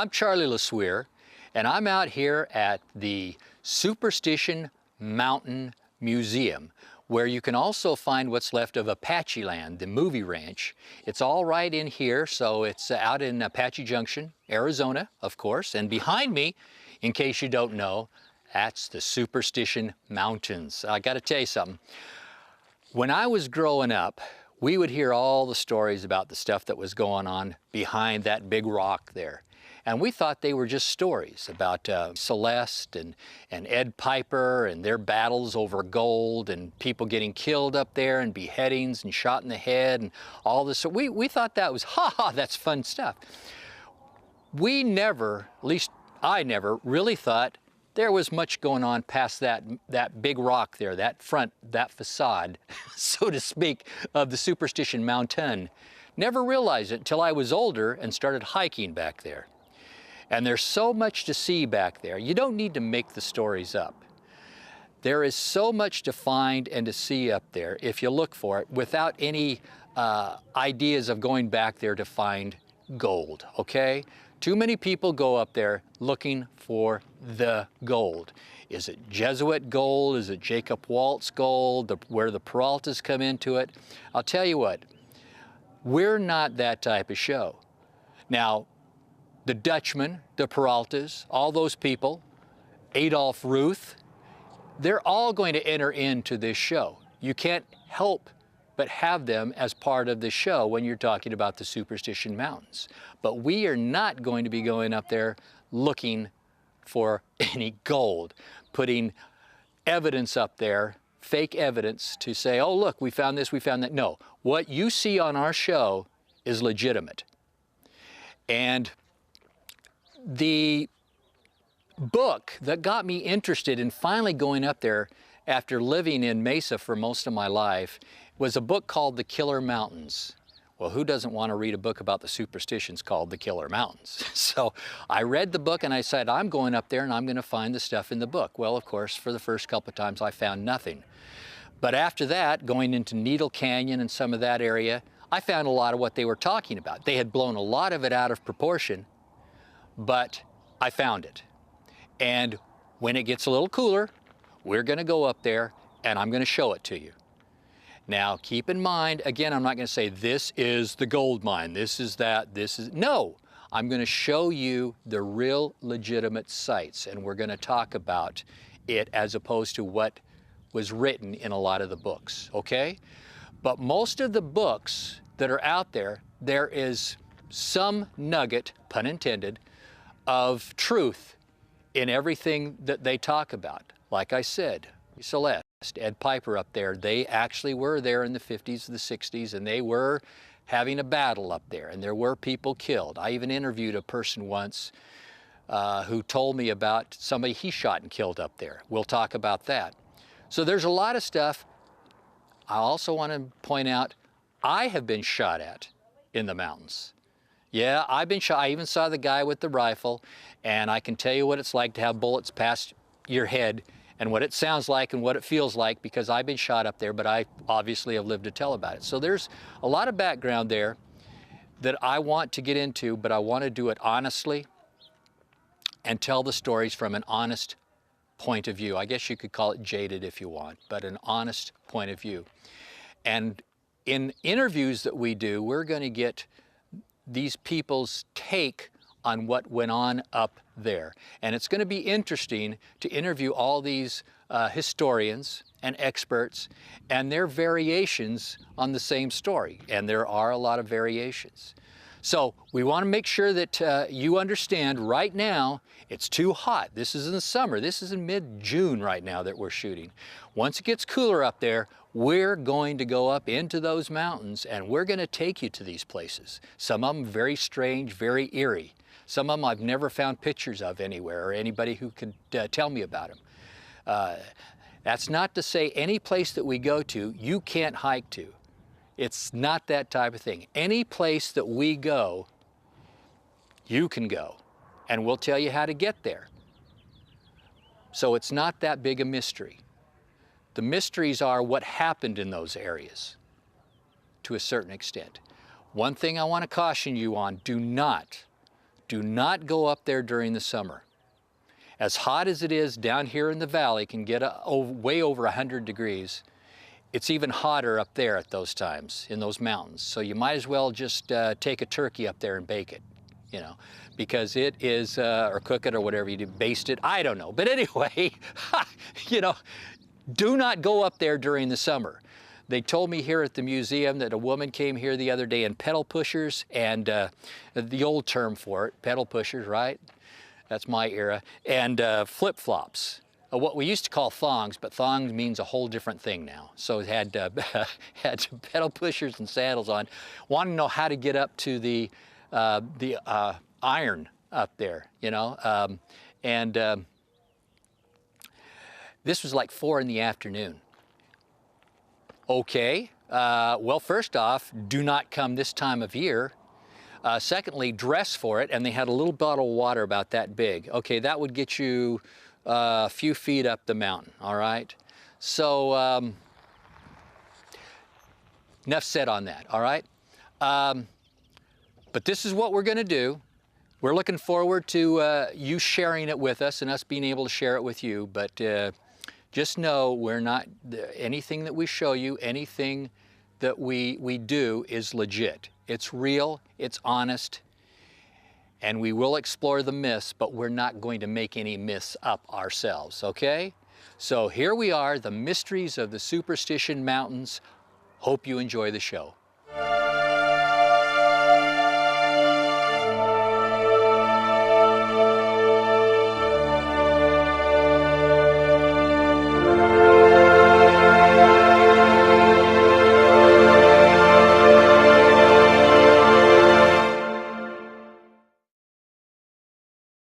I'm Charlie LeSueur, and I'm out here at the Superstition Mountain Museum, where you can also find what's left of Apache Land, the movie ranch. It's all right in here, so it's out in Apache Junction, Arizona, of course. And behind me, in case you don't know, that's the Superstition Mountains. I gotta tell you something. When I was growing up, we would hear all the stories about the stuff that was going on behind that big rock there. And we thought they were just stories about Celeste and Ed Piper and their battles over gold and people getting killed up there and beheadings and shot in the head and all this. So we thought that was, that's fun stuff. We never, at least I never, really thought there was much going on past that big rock there, that facade, so to speak, of the Superstition Mountain. Never realized it until I was older and started hiking back there. And there's so much to see back there. You don't need to make the stories up. There is so much to find and to see up there if you look for it without any ideas of going back there to find gold, okay? Too many people go up there looking for the gold. Is it Jesuit gold? Is it Jacob Waltz gold? Where the Peraltas come into it? I'll tell you what, we're not that type of show. Now, the Dutchmen, the Peraltas, all those people, Adolph Ruth, they're all going to enter into this show. You can't help but have them as part of the show when you're talking about the Superstition Mountains. But we are not going to be going up there looking for any gold, putting evidence up there, fake evidence to say, oh look, we found this, we found that. No, what you see on our show is legitimate. And the book that got me interested in finally going up there after living in Mesa for most of my life was a book called The Killer Mountains. Well, who doesn't want to read a book about the superstitions called The Killer Mountains? So I read the book and I said, I'm going up there and I'm going to find the stuff in the book. Well, of course, for the first couple of times I found nothing. But after that, going into Needle Canyon and some of that area, I found a lot of what they were talking about. They had blown a lot of it out of proportion, but I found it. And when it gets a little cooler, we're going to go up there and I'm going to show it to you. Now, keep in mind, again, I'm not going to say this is the gold mine, this is that, this is, no. I'm going to show you the real legitimate sites and we're going to talk about it as opposed to what was written in a lot of the books, okay? But most of the books that are out there, there is some nugget, pun intended, of truth in everything that they talk about. Like I said, Celeste, Ed Piper up there, they actually were there in the 50s and the 60s and they were having a battle up there and there were people killed. I even interviewed a person once who told me about somebody he shot and killed up there. We'll talk about that. So there's a lot of stuff. I also want to point out, I have been shot at in the mountains. Yeah, I've been shot. I even saw the guy with the rifle, and I can tell you what it's like to have bullets past your head and what it sounds like and what it feels like because I've been shot up there, but I obviously have lived to tell about it. So there's a lot of background there that I want to get into, but I want to do it honestly and tell the stories from an honest point of view. I guess you could call it jaded if you want, but an honest point of view. And in interviews that we do, we're going to get these people's take on what went on up there. And it's going to be interesting to interview all these historians and experts and their variations on the same story. And there are a lot of variations. So we want to make sure that you understand right now it's too hot. This is in the summer. This is in mid-June right now that we're shooting. Once it gets cooler up there, we're going to go up into those mountains and we're going to take you to these places. Some of them very strange, very eerie. Some of them I've never found pictures of anywhere or anybody who could tell me about them. That's not to say any place that we go to, you can't hike to. It's not that type of thing. Any place that we go, you can go, and we'll tell you how to get there. So it's not that big a mystery. The mysteries are what happened in those areas to a certain extent. One thing I want to caution you on, do not Do not go up there during the summer. As hot as it is down here in the valley, can get way over 100 degrees. It's even hotter up there at those times in those mountains. So you might as well just take a turkey up there and bake it, you know, because it is, or cook it or whatever you do, baste it, I don't know. But anyway, you know, do not go up there during the summer. They told me here at the museum that a woman came here the other day in pedal pushers and the old term for it, pedal pushers, right? That's my era, and flip-flops. What we used to call thongs, but thongs means a whole different thing now. So it had, had pedal pushers and sandals on. Wanting to know how to get up to the iron up there, you know? This was like 4 in the afternoon. Okay, well, first off, do not come this time of year. Secondly, dress for it, and they had a little bottle of water about that big. Okay, that would get you a few feet up the mountain, all right? So, enough said on that, all right? But this is what we're gonna do. We're looking forward to you sharing it with us and us being able to share it with you, but just know we're not, anything that we show you, anything that we do is legit. It's real, it's honest, and we will explore the myths, but we're not going to make any myths up ourselves, okay? So here we are, the mysteries of the Superstition Mountains. Hope you enjoy the show.